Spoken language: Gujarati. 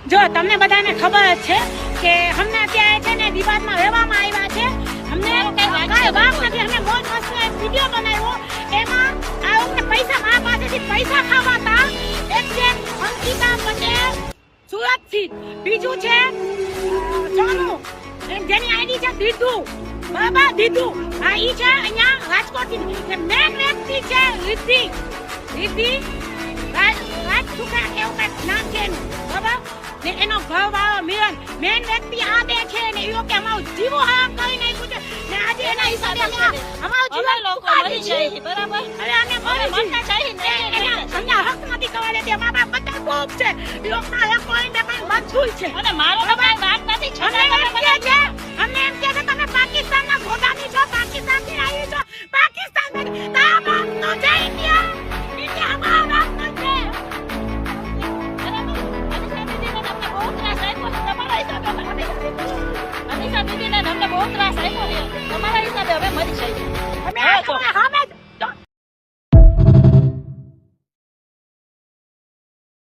જો તમને બધાને ખબર જ છે કે અમને અત્યારે છે ને વિવાદમાં રહેવામાં આવ્યા છે. અમને કાંઈ વાક નથી. અમે મોજ મસ્તી એક વિડીયો બનાવ્યો, એમાં આ અમને પૈસા મારા પાસેથી પૈસા ખાવાતા. એક છે અંકિતા પટેલ સુરતથી, બીજું છે સોનુ જેની આઈડી છે દીધુ, બરાબર દીધુ. હા ઈ છે અહીંયા રાજકોટથી. મેન વ્યક્તિ છે રિદ્ધિ રાજસુખા એવું કંઈક નામ છે એનું, બરાબર ને એનો ઘરવાળો મિલન. મેન વ્યક્તિ આ બે છે ને એ કે અમારું જીવો હામ કરી નાખ્યું છે ને આજે એના હિસાબે અમારું જીવન લોકો મરી જાય છે, બરાબર. હવે અમે મરતા જાય ને અમને હક નથી કરવા દેતી. અમારા બધા કોપ છે લોકના હક કોઈ ને કઈ મજબૂર છે અને મારો કઈ વાત નથી. અમને એમ કે છે તમે પાકિસ્તાનના ગોદામી છો, પાકિસ્તાનથી આવી છો, પાકિસ્તાન તારા બાપ નો જય ઇન્ડિયા. ઇન્ડિયા અમારો બાપ નો છે, બરાબર. અનિશા દીદીને તમને બહુ ત્રાસ આપ્યો છે તમારા